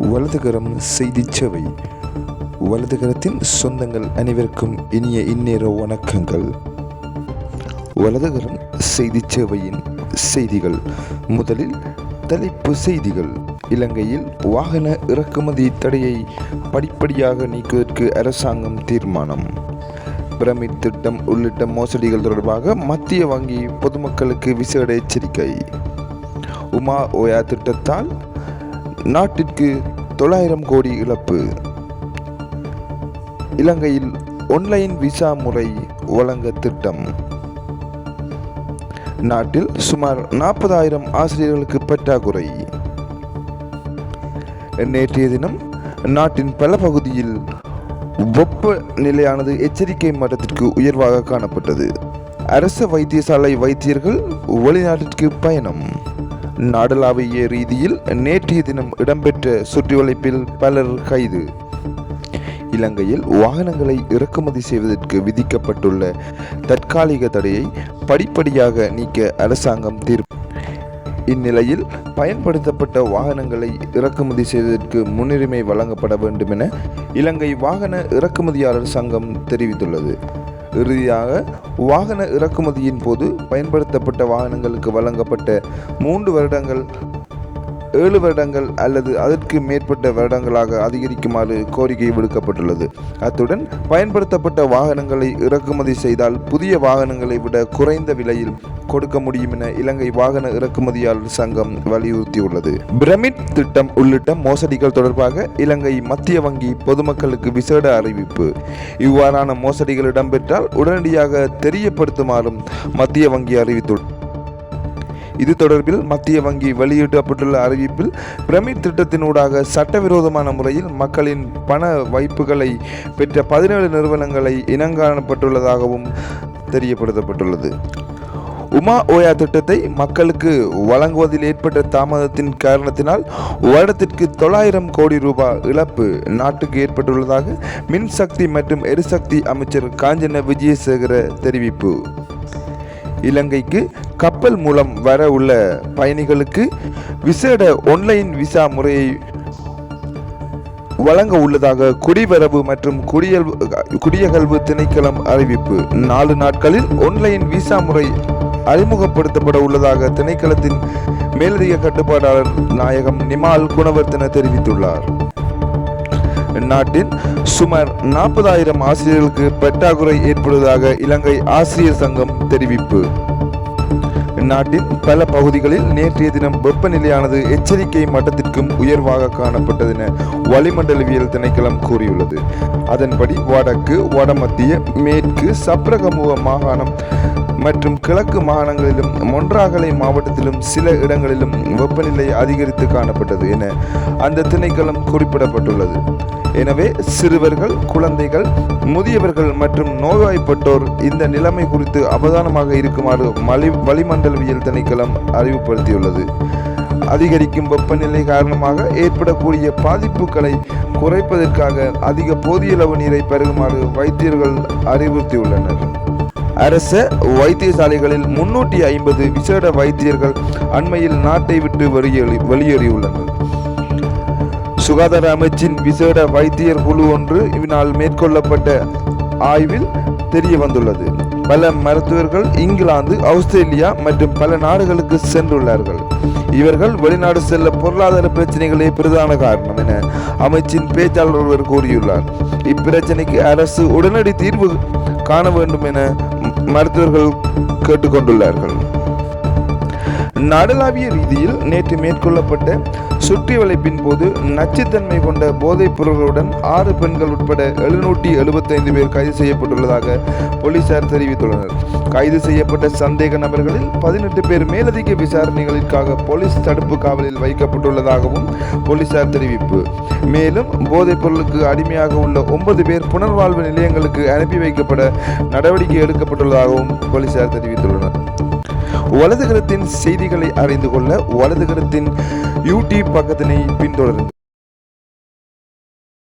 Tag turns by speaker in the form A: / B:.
A: வலதுகரம் செய்திச் சேவை. வலதுகரத்தின் சொந்தங்கள் அனைவருக்கும் இனிய இந்நேர வணக்கங்கள். வலதுகரம் செய்திச் சேவையின் செய்திகள். முதலில் தலைப்பு செய்திகள். இலங்கையில் வாகன இறக்குமதி தடையை படிப்படியாக நீக்குவதற்கு அரசாங்கம் தீர்மானம். பிரமிட் திட்டம் உள்ளிட்ட மோசடிகள் தொடர்பாக மத்திய வங்கி பொதுமக்களுக்கு விசேட எச்சரிக்கை. உமா ஓயா திட்டத்தால் நாட்டிற்கு 900 கோடி இழப்பு. இலங்கையில் ஆன்லைன் விசா முறை வழங்க திட்டம். நாட்டில் சுமார் 40,000 ஆசிரியர்களுக்கு பற்றாக்குறை. நேற்றைய தினம் நாட்டின் பல பகுதியில் வெப்ப நிலையானது எச்சரிக்கை மட்டத்திற்கு உயர்வாக காணப்பட்டது. அரசு வைத்தியசாலை வைத்தியர்கள் வெளிநாட்டிற்கு பயணம். நாடளாவிய ரீதியில் நேற்றைய தினம் இடம்பெற்ற சுற்றிவளைப்பில் பலர் கைது. இலங்கையில் வாகனங்களை இறக்குமதி செய்வதற்கு விதிக்கப்பட்டுள்ள தற்காலிக தடையை படிப்படியாக நீக்க அரசாங்கம் இந்நிலையில் பயன்படுத்தப்பட்ட வாகனங்களை இறக்குமதி செய்வதற்கு முன்னுரிமை வழங்கப்பட வேண்டும் என இலங்கை வாகன இறக்குமதியாளர் சங்கம் தெரிவித்துள்ளது. இறுதியாக வாகன இறக்குமதியின் போது பயன்படுத்தப்பட்ட வாகனங்களுக்கு வழங்கப்பட்ட 3 வருடங்கள் 7 வருடங்கள் அல்லது அதற்கு மேற்பட்ட வருடங்களாக அதிகரிக்குமாறு கோரிக்கை விடுக்கப்பட்டுள்ளது. அத்துடன் பயன்படுத்தப்பட்ட வாகனங்களை இறக்குமதி செய்தால் புதிய வாகனங்களை விட குறைந்த விலையில் கொடுக்க முடியும் என இலங்கை வாகன இறக்குமதியாளர் சங்கம் வலியுறுத்தியுள்ளது. பிரமிட் திட்டம் உள்ளிட்ட மோசடிகள் தொடர்பாக இலங்கை மத்திய வங்கி பொதுமக்களுக்கு விசேட அறிவிப்பு. இவ்வாறான மோசடிகள் இடம்பெற்றால் உடனடியாக தெரியப்படுத்துமாறும் மத்திய வங்கி அறிவித்துள்ளது. இது தொடர்பில் மத்திய வங்கி வெளியிடப்பட்டுள்ள அறிவிப்பில் பிரமிட் திட்டத்தினூடாக சட்டவிரோதமான முறையில் மக்களின் பண வைப்புகளை பெற்ற 17 நிறுவனங்களை இனங்காணப்பட்டுள்ளதாகவும் தெரியப்படுத்தப்பட்டுள்ளது. உமா ஓயா திட்டத்தை மக்களுக்கு வழங்குவதில் ஏற்பட்ட தாமதத்தின் காரணத்தினால் வருடத்திற்கு 900 கோடி ரூபாய் இழப்பு நாட்டுக்கு ஏற்பட்டுள்ளதாக மின்சக்தி மற்றும் எரிசக்தி அமைச்சர் காஞ்சன விஜயசேகர தெரிவிப்பு. இலங்கைக்கு கப்பல் மூலம் வர உள்ள பயணிகளுக்கு விசேட ஆன்லைன் விசா முறையை வழங்க உள்ளதாக குடிவரவு மற்றும் குடியகல்வு திணைக்களம் அறிவிப்பு. 4 நாட்களில் ஆன்லைன் விசா முறை அறிமுகப்படுத்தப்பட உள்ளதாக திணைக்களத்தின் மேலதிக கட்டுப்பாட்டாளர் நாயகம் நிமால் குணவர்த்தன தெரிவித்துள்ளார். நாட்டின் சுமார் 40,000 ஆசிரியர்களுக்கு பற்றாக்குறை ஏற்படுவதாக இலங்கை ஆசிரியர் சங்கம் தெரிவிப்பு. நாட்டின் பல பகுதிகளில் நேற்றைய தினம் வெப்பநிலையானது எச்சரிக்கை மட்டத்திற்கும் உயர்வாக காணப்பட்டது என வளிமண்டலவியல் திணைக்களம் கூறியுள்ளது. அதன்படி வடக்கு, வடமத்திய, மேற்கு, சப்ரகமுவ மாகாணம் மற்றும் கிழக்கு மாகாணங்களிலும் மொன்றாகலை மாவட்டத்திலும் சில இடங்களிலும் வெப்பநிலை அதிகரித்து காணப்பட்டது என அந்த திணைக்களம் குறிப்பிடப்பட்டுள்ளது. எனவே சிறுவர்கள், குழந்தைகள், முதியவர்கள் மற்றும் நோய்வாய்ப்பட்டோர் இந்த நிலைமை குறித்து அவதானமாக இருக்குமாறு வளிமண்டலவியல் திணைக்களம் அறிவுறுத்தியுள்ளது. அதிகரிக்கும் வெப்பநிலை காரணமாக ஏற்படக்கூடிய பாதிப்புகளை குறைப்பதற்காக அதிக போதிய அளவு நீரை பருகுமாறு வைத்தியர்கள் அறிவுறுத்தியுள்ளனர். அரச வைத்தியசாலைகளில் 350 விசேட வைத்தியர்கள் அண்மையில் நாட்டை விட்டு வெளியேறியுள்ளனர். சுகாதார அமைச்சின் விசேட வைத்தியர் குழு ஒன்று இவனால் மேற்கொள்ளப்பட்ட ஆய்வில் தெரிய வந்துள்ளது. பல மருத்துவர்கள் இங்கிலாந்து, ஆஸ்திரேலியா மற்றும் பல நாடுகளுக்கு சென்றுள்ளார்கள். இவர்கள் வெளிநாடு செல்ல பொருளாதார பிரச்சனைகளே பிரதான காரணம் என அமைச்சின் பேச்சாளர் ஒருவர் கூறியுள்ளார். இப்பிரச்சனைக்கு அரசு உடனடி தீர்வு காண வேண்டும் என மருத்துவர்கள் கேட்டுக்கொண்டுள்ளார்கள். நாடளாவிய ரீதியில் நேற்று மேற்கொள்ளப்பட்ட சுற்றிவளைப்பின் போது நச்சுத்தன்மை கொண்ட போதைப் பொருள்களுடன் 6 பெண்கள் உட்பட 775 பேர் கைது செய்யப்பட்டுள்ளதாக போலீசார் தெரிவித்துள்ளனர். கைது செய்யப்பட்ட சந்தேக நபர்களில் 18 பேர் மேலதிக விசாரணைகளுக்காக போலீஸ் தடுப்பு காவலில் வைக்கப்பட்டுள்ளதாகவும் போலீசார் தெரிவிப்பு. மேலும் போதைப் பொருளுக்கு அடிமையாக உள்ள 9 பேர் புனர்வாழ்வு நிலையங்களுக்கு அனுப்பி வைக்கப்பட நடவடிக்கை எடுக்கப்பட்டுள்ளதாகவும் போலீசார் தெரிவித்துள்ளனர். வலதுகரத்தின் செய்திகளை அறிந்து கொள்ள வலதுகரத்தின் யூடியூப் பக்கத்தினை பின்தொடருங்கள்.